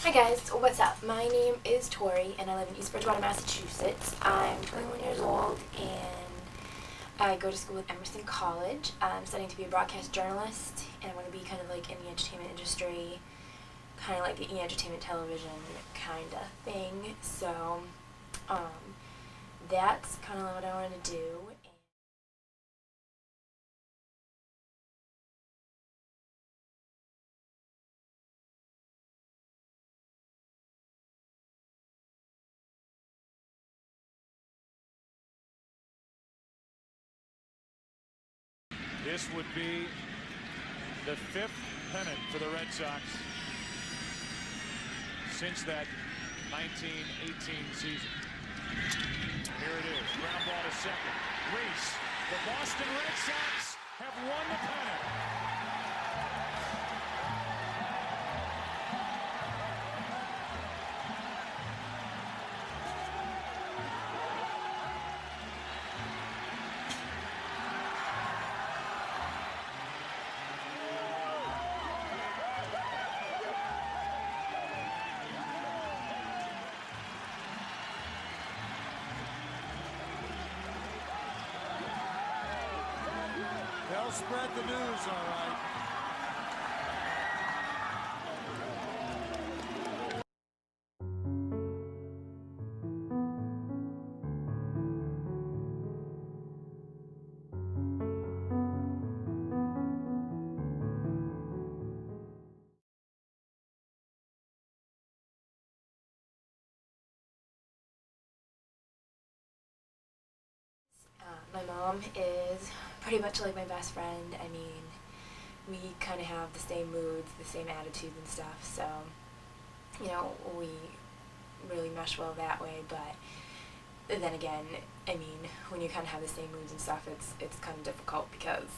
Hi guys, what's up? My name is Tori and I live in East Bridgewater, Massachusetts. I'm 21 years old and I go to school at Emerson College. I'm studying to be a broadcast journalist and I want to be kind of like in the entertainment industry, kind of like the entertainment television kind of thing. So that's kind of what I want to do. This would be the 5th pennant for the Red Sox since that 1918 season. Here it is, ground ball to second. Reese, the Boston Red Sox have won the pennant. They'll spread the news, all right. My mom is pretty much like my best friend. I mean, we kind of have the same moods, the same attitudes and stuff, so, you know, we really mesh well that way, but then again, I mean, when you kind of have the same moods and stuff, it's kind of difficult because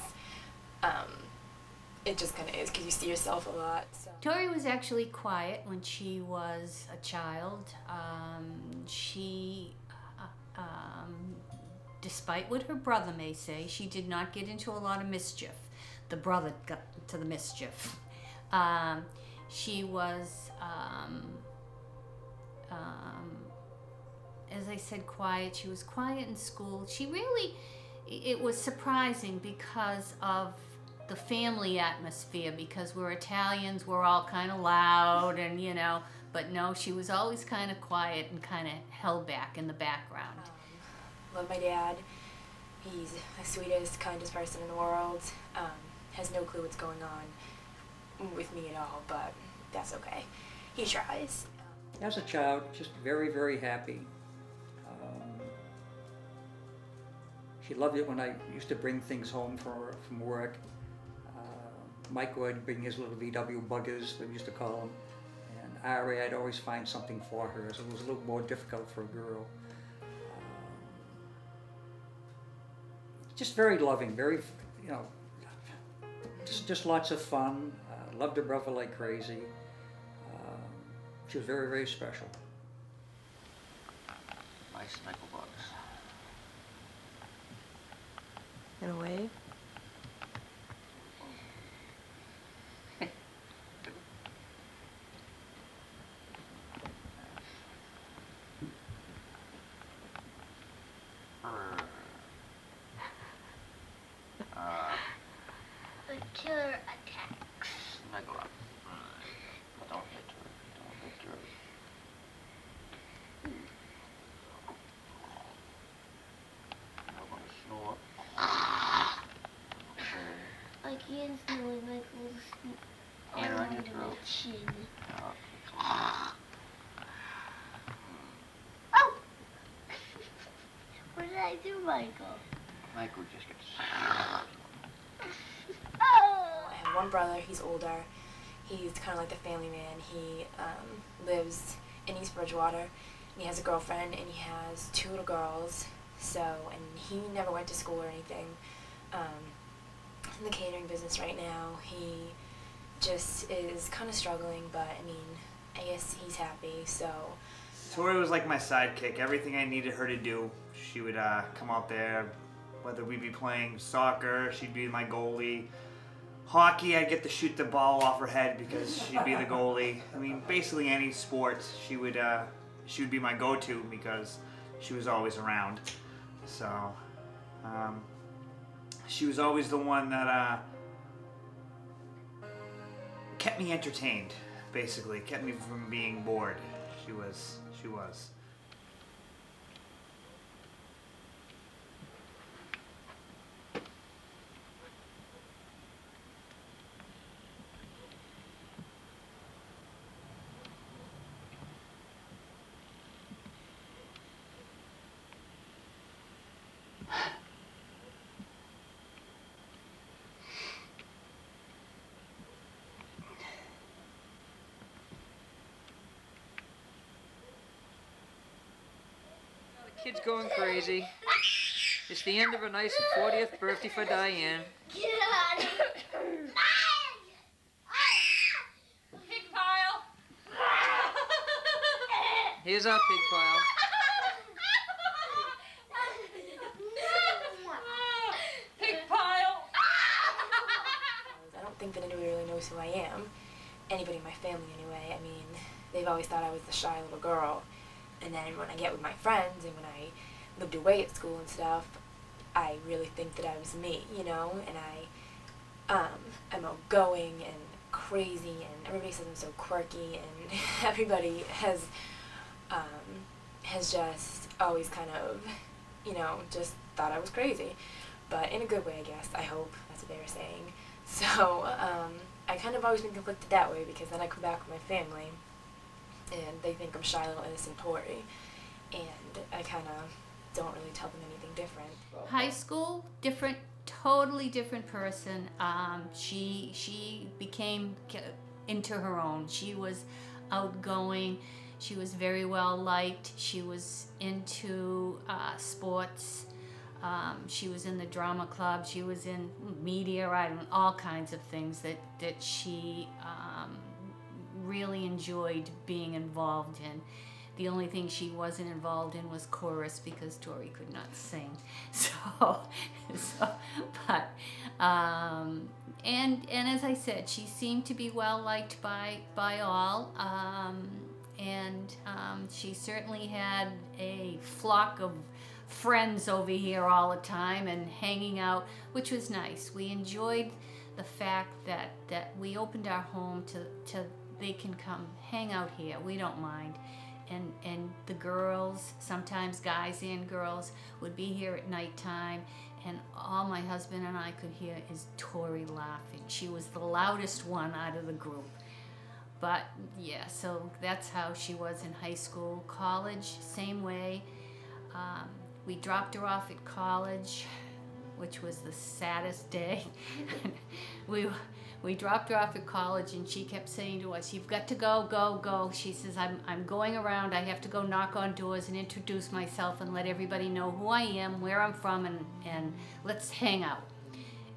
it just kind of is, because you see yourself a lot, so. Tori was actually quiet when she was a child. Despite what her brother may say, she did not get into a lot of mischief. The brother got into the mischief. She was, as I said, quiet. She was quiet in school. It was surprising because of the family atmosphere, because we're Italians, we're all kind of loud and, you know, but no, she was always kind of quiet and kind of held back in the background. Love my dad. He's the sweetest, kindest person in the world. Has no clue what's going on with me at all, but that's okay. He tries. As a child, just very, very happy. She loved it when I used to bring things home for her from work. Mike would bring his little VW buggers, we used to call them. And Ari, I'd always find something for her, so it was a little more difficult for a girl. Just very loving, very, you know, just lots of fun. Loved her brother like crazy. She was very, very special. Nice nickel bucks. In a way. The killer attacks. Nickel up. But don't hit her. Don't hit her. I'm gonna snore. I can't snore, Michael's Hand on your under my throat. chin. Okay. Oh! What did I do, Michael? Michael just gets. Oh! I have one brother, he's older. He's kind of like the family man. He lives in East Bridgewater, and he has a girlfriend, and he has 2 little girls. So, and he never went to school or anything. In the catering business right now, he just is kind of struggling, but I mean, I guess he's happy, so. Tori was like my sidekick. Everything I needed her to do, she would come out there. Whether we'd be playing soccer, she'd be my goalie. Hockey, I'd get to shoot the ball off her head because she'd be the goalie. I mean, basically any sport, she would be my go-to because she was always around. So, she was always the one that kept me entertained, basically, kept me from being bored. She was. Kid's going crazy. It's the end of a nice 40th birthday for Diane. Get out of here. Pig pile. Here's our pig pile. Pig pile. I don't think that anybody really knows who I am. Anybody in my family anyway. I mean, they've always thought I was the shy little girl. And then when I get with my friends and when I lived away at school and stuff, I really think that I was me, you know? And I'm outgoing and crazy and everybody says I'm so quirky and everybody has just always kind of, you know, just thought I was crazy. But in a good way, I guess. I hope. That's what they were saying. So, I kind of always been conflicted that way because then I come back with my family and they think I'm shy little innocent Tori, and I kind of don't really tell them anything different. High school, different, totally different person. She became into her own. She was outgoing. She was very well liked. She was into sports. She was in the drama club. She was in media, all kinds of things that she really enjoyed being involved in. The only thing she wasn't involved in was chorus because Tori could not sing. And as I said, she seemed to be well liked by all. She certainly had a flock of friends over here all the time and hanging out, which was nice. We enjoyed the fact that we opened our home to they can come hang out here. We don't mind. And the girls, sometimes guys and girls, would be here at nighttime, and all my husband and I could hear is Tori laughing. She was the loudest one out of the group. But yeah, so that's how she was in high school. College, same way. We dropped her off at college, which was the saddest day. We dropped her off at college, and she kept saying to us, "You've got to go, go, go." She says, I'm going around. I have to go knock on doors and introduce myself and let everybody know who I am, where I'm from, and let's hang out.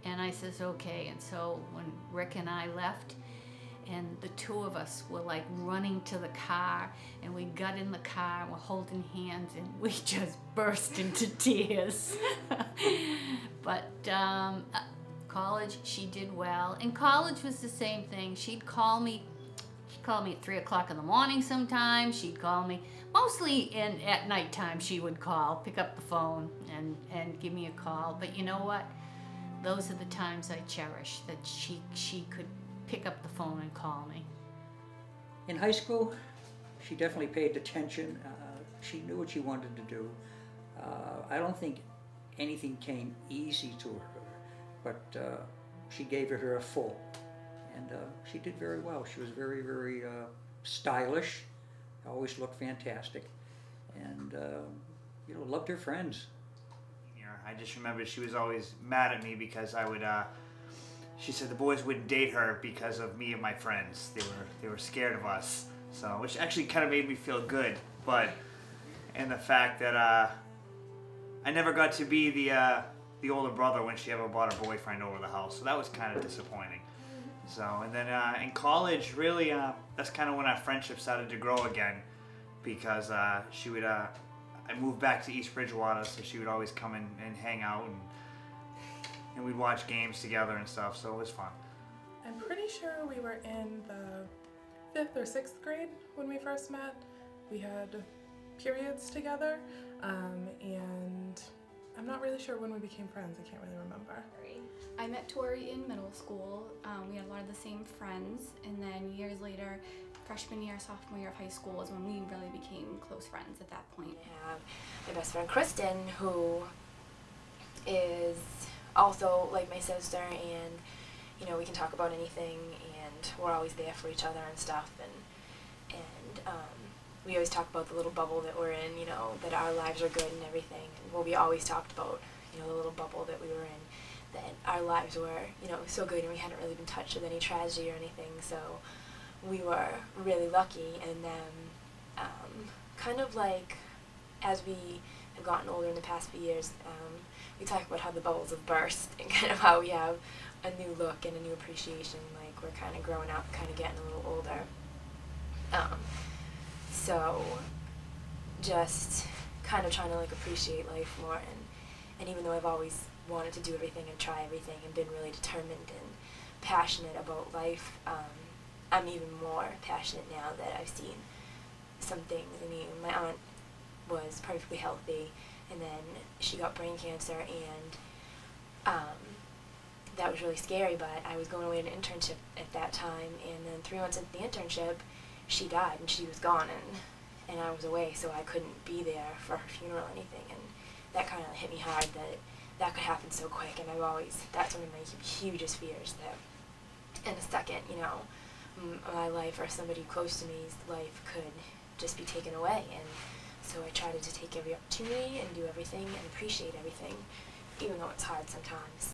And I says, okay. And so when Rick and I left, and the two of us were like running to the car, and we got in the car and we're holding hands, and we just burst into tears. But college, she did well. And college was the same thing. She'd call me at 3 o'clock in the morning sometimes. She'd call me, mostly at nighttime she would call, pick up the phone and give me a call. But you know what? Those are the times I cherish, that she could pick up the phone and call me. In high school, she definitely paid attention. She knew what she wanted to do. I don't think anything came easy to her, but she gave it her full, and she did very well. She was very, very stylish, always looked fantastic, and loved her friends. I just remember she was always mad at me because I would. She said the boys wouldn't date her because of me and my friends. They were scared of us. So, which actually kind of made me feel good, and the fact that I never got to be the older brother when she ever brought her boyfriend over the house. So that was kind of disappointing. So, and then in college, really, that's kind of when our friendship started to grow again, because she would. I moved back to East Bridgewater, so she would always come and hang out, and we'd watch games together and stuff. So it was fun. I'm pretty sure we were in the 5th or 6th grade when we first met. We had periods together, and I'm not really sure when we became friends. I can't really remember. I met Tori in middle school. We had a lot of the same friends, and then years later, freshman year, sophomore year of high school is when we really became close friends at that point. I have my best friend Kristen, who is also like my sister, and we can talk about anything, and we're always there for each other and stuff, and we always talk about the little bubble that we're in, that our lives are good and everything. And we always talked about, the little bubble that we were in, that our lives were, so good, and we hadn't really been touched with any tragedy or anything. So we were really lucky. And then kind of like as we have gotten older in the past few years, we talk about how the bubbles have burst and kind of how we have a new look and a new appreciation, like we're kind of growing up, kind of getting a little older. So just kind of trying to like appreciate life more, and even though I've always wanted to do everything and try everything and been really determined and passionate about life, I'm even more passionate now that I've seen some things. I mean, my aunt was perfectly healthy, and then she got brain cancer, and that was really scary, but I was going away on an internship at that time, and then 3 months into the internship, she died, and she was gone, and I was away, so I couldn't be there for her funeral or anything, and that kind of hit me hard that could happen so quick, and that's one of my hugest fears, that in a second, my life or somebody close to me's life could just be taken away, and so I tried to take every opportunity and do everything and appreciate everything, even though it's hard sometimes.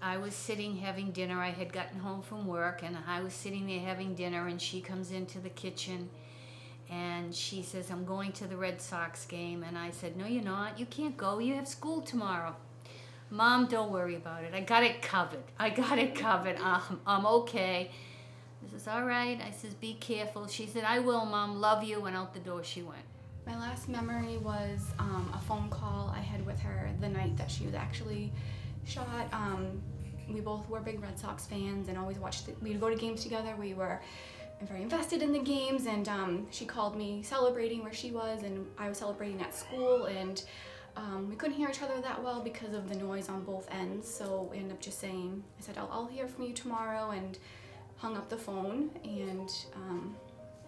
I was sitting having dinner. I had gotten home from work, and I was sitting there having dinner, and she comes into the kitchen and she says, "I'm going to the Red Sox game." And I said, "No, you're not. You can't go. You have school tomorrow." "Mom, don't worry about it. I got it covered. I'm okay." I says, "All right." I says, "Be careful." She said, "I will, Mom. Love you." And out the door she went. My last memory was a phone call I had with her the night that she was actually shot. We both were big Red Sox fans and always we'd go to games together. We were very invested in the games, and she called me celebrating where she was, and I was celebrating at school, and we couldn't hear each other that well because of the noise on both ends, so we ended up just saying, I said, I'll hear from you tomorrow, and hung up the phone, and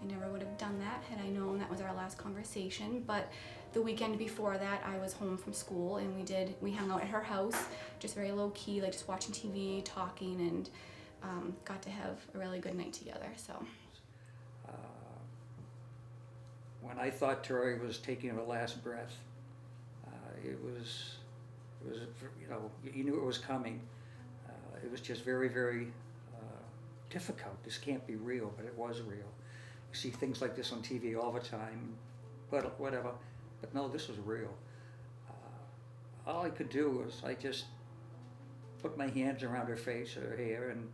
I never would have done that had I known that was our last conversation. But the weekend before that, I was home from school, and we hung out at her house, just very low key, like just watching TV, talking, and got to have a really good night together. So when I thought Tori was taking her last breath, it was you knew it was coming. It was just very, very difficult. This can't be real, but it was real. You see things like this on TV all the time, but whatever. But no, this was real. All I could do was I just put my hands around her face, her hair, and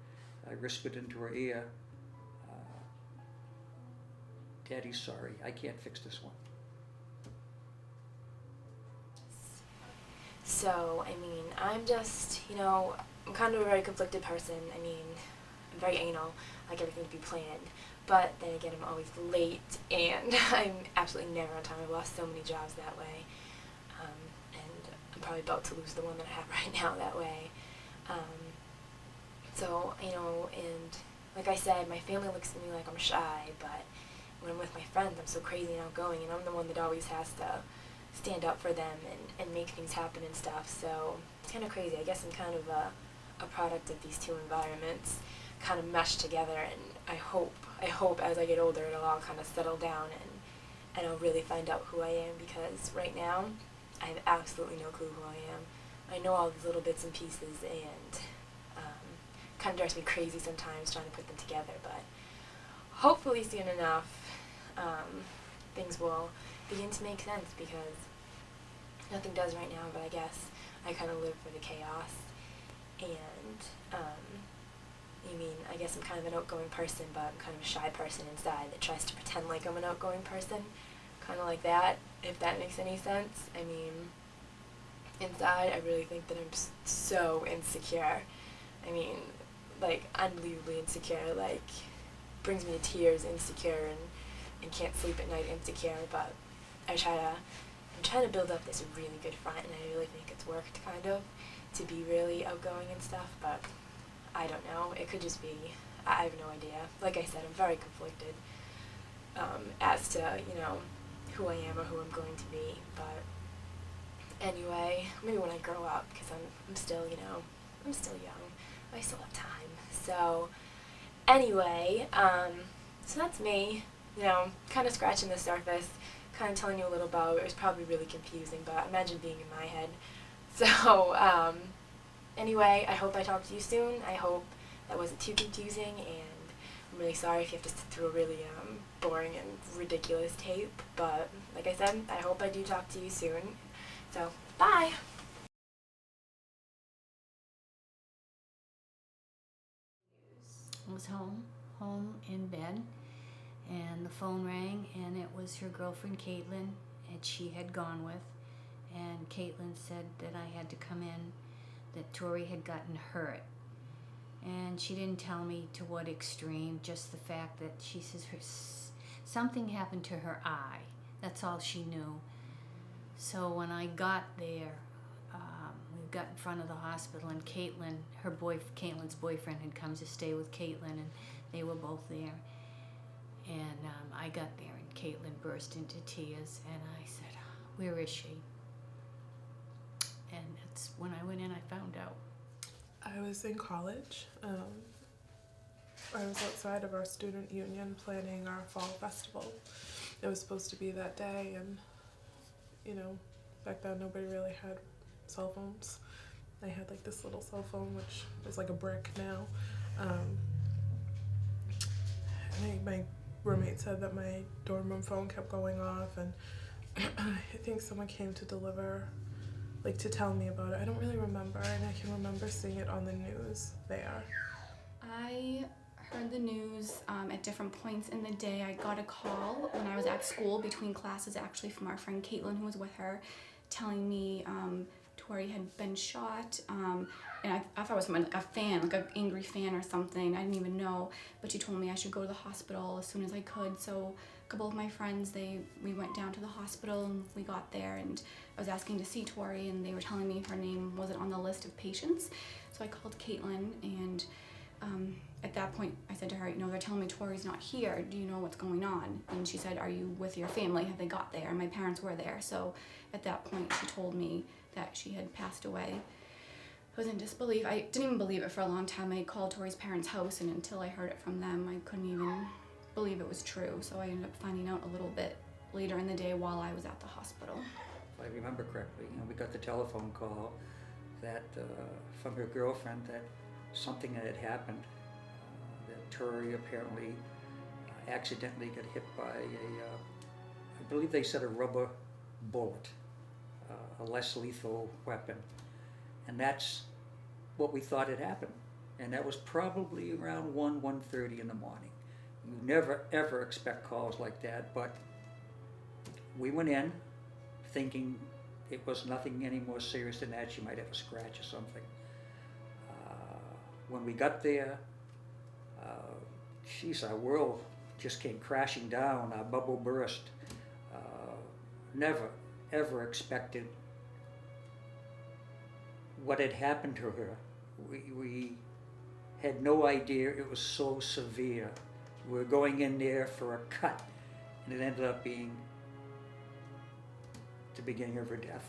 I whispered into her ear, "Daddy's sorry. I can't fix this one." So, I mean, I'm just, I'm kind of a very conflicted person. I mean, I'm very anal, like everything to be planned. But then again, I'm always late, and I'm absolutely never on time. I've lost so many jobs that way. And I'm probably about to lose the one that I have right now that way. So, and like I said, my family looks at me like I'm shy, but when I'm with my friends, I'm so crazy and outgoing, and I'm the one that always has to stand up for them and make things happen and stuff. So it's kind of crazy. I guess I'm kind of a product of these two environments kind of meshed together, and I hope as I get older it'll all kind of settle down and I'll really find out who I am, because right now I have absolutely no clue who I am. I know all these little bits and pieces, and kind of drives me crazy sometimes trying to put them together, but hopefully soon enough things will begin to make sense, because nothing does right now, but I guess I kind of live for the chaos. And I guess I'm kind of an outgoing person, but I'm kind of a shy person inside that tries to pretend like I'm an outgoing person, kind of like that, if that makes any sense. I mean, inside, I really think that I'm so insecure. I mean, like, unbelievably insecure, like, brings me to tears, insecure, and can't sleep at night insecure, but I'm trying to build up this really good front, and I really think it's worked, kind of, to be really outgoing and stuff, but I don't know, it could just be, I have no idea. Like I said, I'm very conflicted as to, you know, who I am or who I'm going to be, but anyway, maybe when I grow up, because I'm still, you know, I'm still young, I still have time, so anyway, so that's me, you know, kind of scratching the surface, kind of telling you a little about it. It was probably really confusing, but imagine being in my head. So, anyway, I hope I talked to you soon. I hope that wasn't too confusing, and I'm really sorry if you have to sit through a really boring and ridiculous tape, but like I said, I hope I do talk to you soon. So, bye! I was home in bed, and the phone rang, and it was her girlfriend Caitlin, and she had gone with, and Caitlin said that I had to come in, that Tori had gotten hurt. And she didn't tell me to what extreme, just the fact that she says something happened to her eye. That's all she knew. So when I got there, we got in front of the hospital, and Caitlin's boyfriend had come to stay with Caitlin, and they were both there. And I got there, and Caitlin burst into tears, and I said, "Where is she?" And that's when I went in, I found out. I was in college. I was outside of our student union planning our fall festival. It was supposed to be that day, and you know, back then nobody really had cell phones. I had like this little cell phone, which is like a brick now. My roommate said that my dorm room phone kept going off, and I think someone came to deliver, like to tell me about it. I don't really remember, and I can remember seeing it on the news there. I heard the news at different points in the day. I got a call when I was at school between classes, actually, from our friend Caitlin, who was with her, telling me Tori had been shot. And I thought it was someone, like a fan, like an angry fan or something. I didn't even know, but she told me I should go to the hospital as soon as I could. So a couple of my friends, we went down to the hospital, and we got there, and I was asking to see Tori, and they were telling me her name wasn't on the list of patients. So I called Caitlin, and at that point I said to her, you know, they're telling me Tori's not here. Do you know what's going on? And she said, are you with your family? Have they got there? And my parents were there. So at that point she told me that she had passed away. I was in disbelief. I didn't even believe it for a long time. I called Tori's parents' house, and until I heard it from them, I couldn't even believe it was true. So I ended up finding out a little bit later in the day while I was at the hospital. If I remember correctly, you know, we got the telephone call that from her girlfriend that something had happened, that Tori apparently accidentally got hit by I believe they said a rubber bullet, a less lethal weapon. And that's what we thought had happened. And that was probably around 1:30 in the morning. You never ever expect calls like that, but we went in thinking it was nothing any more serious than that. She might have a scratch or something. When we got there, our world just came crashing down. Our bubble burst. Never ever expected what had happened to her. We had no idea it was so severe. We were going in there for a cut, and it ended up being the beginning of her death.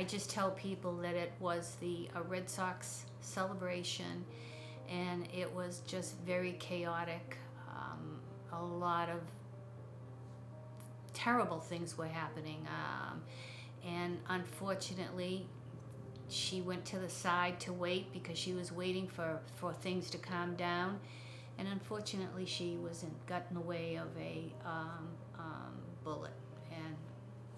I just tell people that it was a Red Sox celebration, and it was just very chaotic. A lot of terrible things were happening, and unfortunately she went to the side to wait because she was waiting for things to calm down, and unfortunately she got in the way of a bullet, and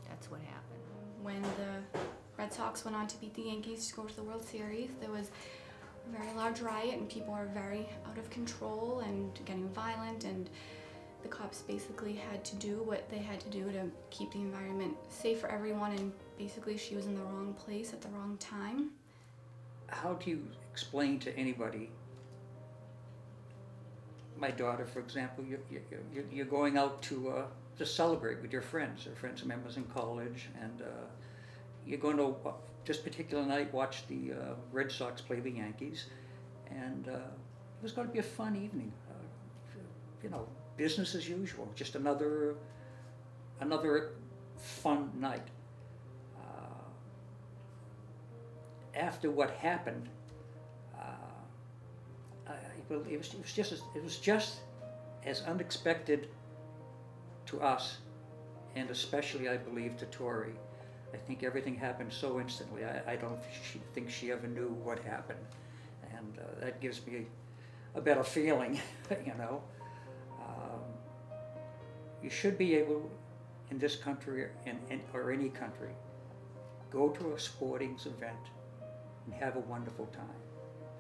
that's what happened. When the Red Sox went on to beat the Yankees to go to the World Series, there was a very large riot and people were very out of control and getting violent, and the cops basically had to do what they had to do to keep the environment safe for everyone, and basically she was in the wrong place at the wrong time. How do you explain to anybody, my daughter for example, you're going out to celebrate with your friends or members in college, and you're going to, this particular night, watch the Red Sox play the Yankees, and it was going to be a fun evening. Business as usual, just another fun night. After what happened, it was just as unexpected to us, and especially, I believe, to Tori. I think everything happened so instantly. I don't think she ever knew what happened, and that gives me a better feeling, You should be able, in this country or any country, go to a sporting event and have a wonderful time.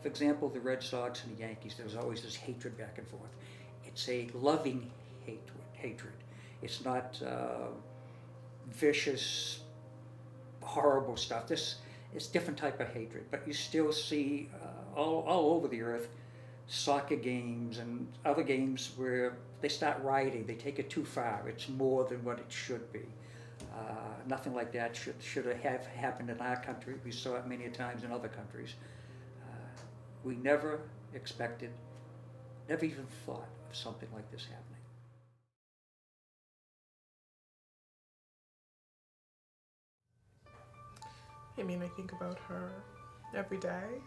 For example, the Red Sox and the Yankees, there's always this hatred back and forth. It's a loving hatred. It's not vicious, horrible stuff. This is different type of hatred, but you still see all over the earth soccer games and other games where they start rioting. They take it too far. It's more than what it should be. Nothing like that should have happened in our country. We saw it many times in other countries. We never expected, never even thought of something like this happening. I mean, I think about her every day.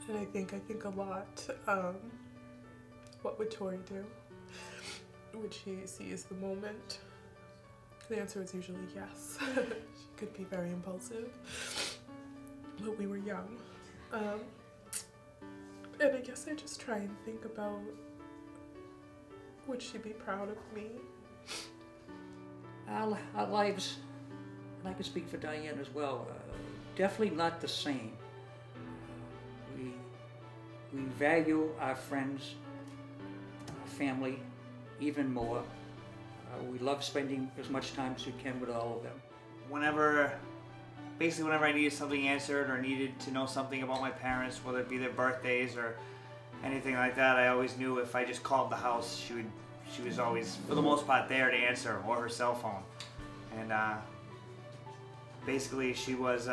And I think a lot, what would Tori do? Would she seize the moment? The answer is usually yes. She could be very impulsive, but we were young. And I guess I just try and think about, would she be proud of me? Our lives, and I can speak for Diane as well, definitely not the same. We value our friends, our family, even more. We love spending as much time as we can with all of them. Whenever I needed something answered or needed to know something about my parents, whether it be their birthdays or anything like that, I always knew if I just called the house, she was always, for the most part, there to answer, or her cell phone. And basically, she was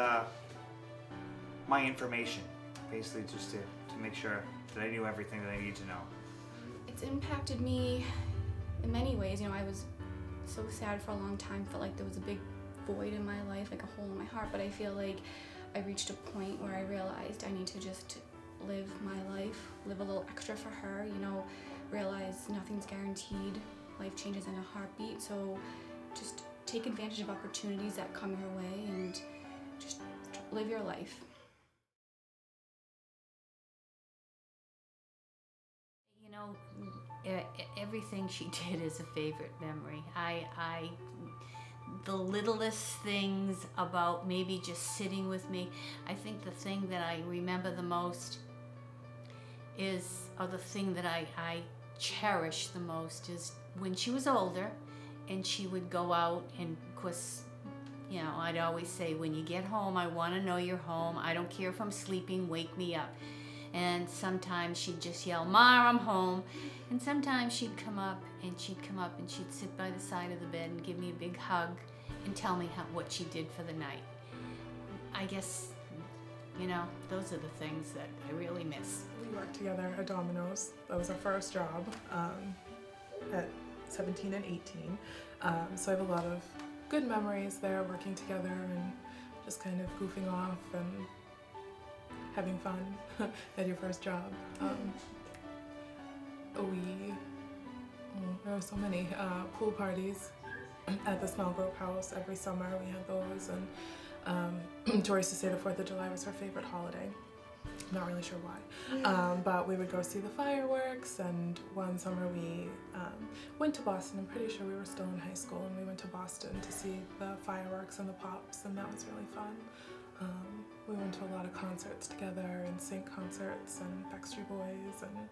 my information, basically, just to make sure that I knew everything that I needed to know. It's impacted me in many ways. I was so sad for a long time, felt like there was a big void in my life, like a hole in my heart, but I feel like I reached a point where I realized I need to just live my life, live a little extra for her, realize nothing's guaranteed, life changes in a heartbeat, so just take advantage of opportunities that come your way and just live your life. Everything she did is a favorite memory. The littlest things about maybe just sitting with me. I think the thing that I remember the most or the thing that I cherish the most is when she was older and she would go out, and of course, I'd always say, when you get home, I want to know you're home. I don't care if I'm sleeping, wake me up. And sometimes she'd just yell, "Ma, I'm home." And sometimes she'd come up and she'd sit by the side of the bed and give me a big hug and tell me what she did for the night. I guess, those are the things that I really miss. We worked together at Domino's. That was our first job at 17 and 18. So I have a lot of good memories there, working together and just kind of goofing off and having fun at your first job. There are so many pool parties at the Snelgrove house every summer. We had those, and Tori used to say the 4th of July was her favorite holiday. I'm not really sure why, but we would go see the fireworks, and one summer we went to Boston. I'm pretty sure we were still in high school, and we went to Boston to see the fireworks and the pops, and that was really fun. We went to a lot of concerts together, and Sync concerts, and Backstreet Boys, and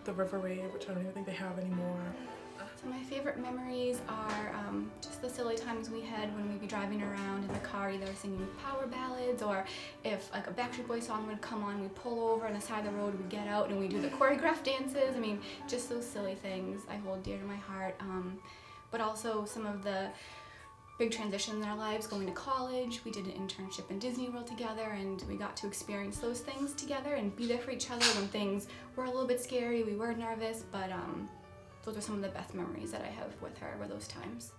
the River Rave, which I don't even think they have anymore. So my favorite memories are just the silly times we had when we'd be driving around in the car, either singing power ballads, or if like a Backstreet Boys song would come on, we'd pull over on the side of the road, we'd get out and we'd do the choreographed dances. I mean, just those silly things I hold dear to my heart. But also some of the big transitions in our lives, going to college. We did an internship in Disney World together, and we got to experience those things together and be there for each other when things were a little bit scary, we were nervous, but those are some of the best memories that I have with her, were those times.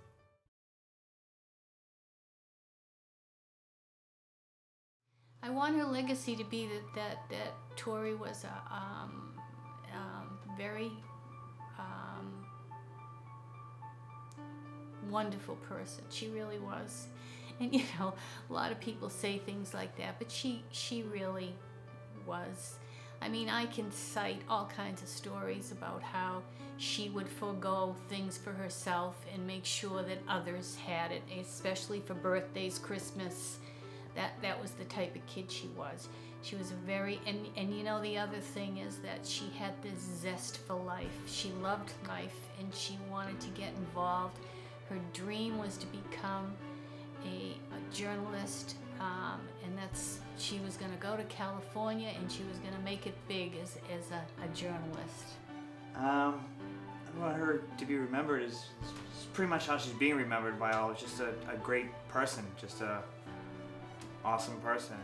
I want her legacy to be that Tori was a very wonderful person. She really was. And you know, a lot of people say things like that, but she really was. I mean, I can cite all kinds of stories about how she would forego things for herself and make sure that others had it, especially for birthdays, Christmas. That was the type of kid she was. She was a very, and you know, the other thing is that she had this zest for life. She loved life and she wanted to get involved. Her dream was to become a journalist, and she was going to go to California and she was going to make it big as a journalist. I want her to be remembered as pretty much how she's being remembered by all. Just a great person, just a awesome person.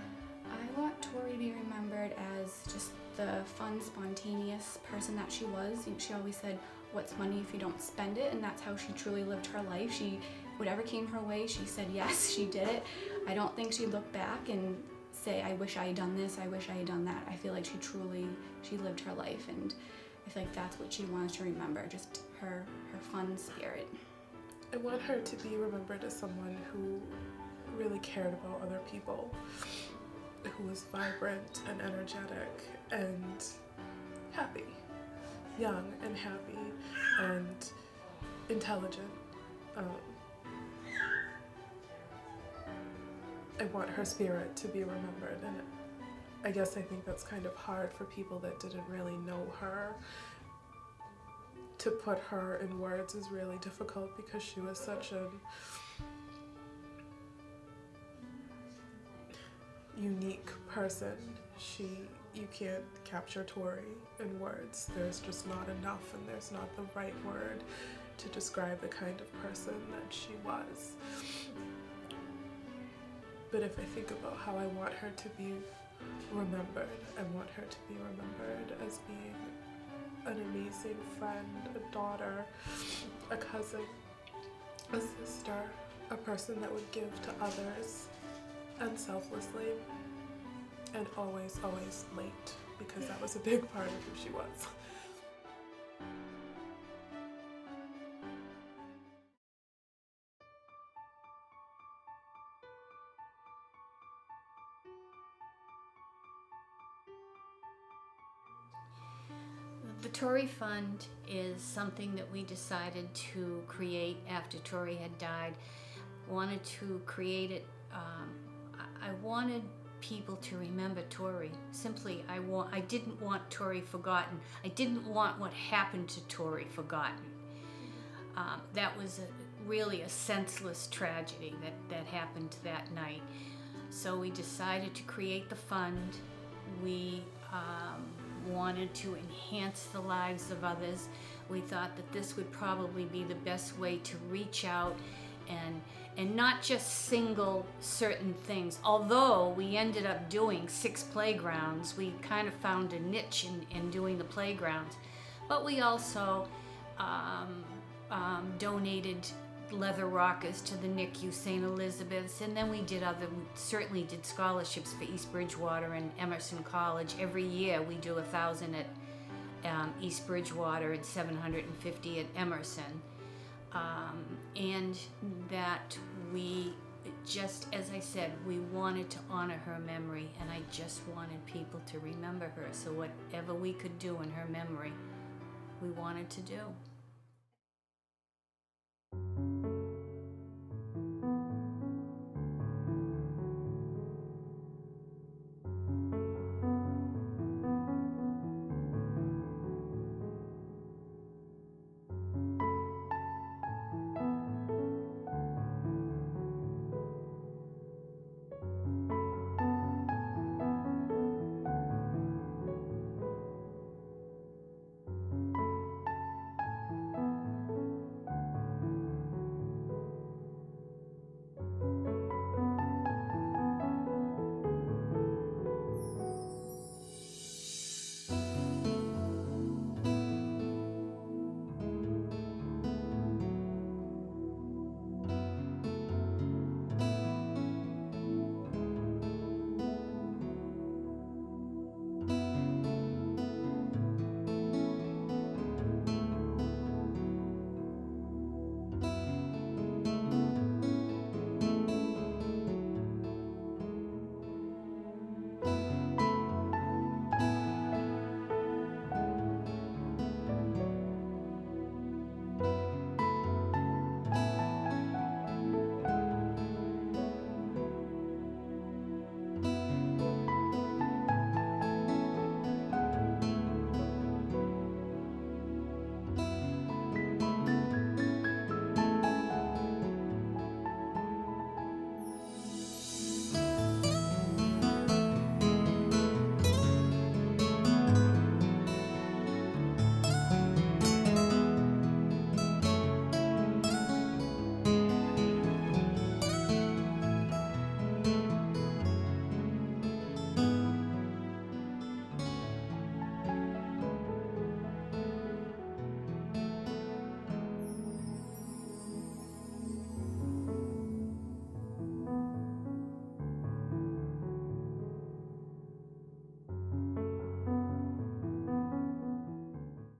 I want Tori to be remembered as just the fun, spontaneous person that she was. She always said, "What's money if you don't spend it?" And that's how she truly lived her life. Whatever came her way, she said yes, she did it. I don't think she'd look back and say, "I wish I had done this, I wish I had done that." I feel like she lived her life, and I feel like that's what she wanted to remember, just her fun spirit. I want her to be remembered as someone who really cared about other people, who was vibrant and energetic and happy, young and happy and intelligent. I want her spirit to be remembered, and I guess I think that's kind of hard for people that didn't really know her. To put her in words is really difficult because she was such a unique person. You can't capture Tori in words. There's just not enough, and there's not the right word to describe the kind of person that she was. But if I think about how I want her to be remembered, I want her to be remembered as being an amazing friend, a daughter, a cousin, a sister, a person that would give to others unselflessly, and always, always late, because that was a big part of who she was. The Tori Fund is something that we decided to create after Tori had died. Wanted to create it. I wanted people to remember Tori. Simply, I didn't want Tori forgotten. I didn't want what happened to Tori forgotten. That was really a senseless tragedy that happened that night. So we decided to create the fund. We wanted to enhance the lives of others. We thought that this would probably be the best way to reach out and not just single certain things. Although we ended up doing 6 playgrounds, we kind of found a niche in doing the playgrounds. But we also donated leather rockers to the NICU St. Elizabeth's, and then we certainly did scholarships for East Bridgewater and Emerson College. Every year we do 1,000 at East Bridgewater and 750 at Emerson. And that we, just as I said, we wanted to honor her memory, and I just wanted people to remember her. So whatever we could do in her memory, we wanted to do.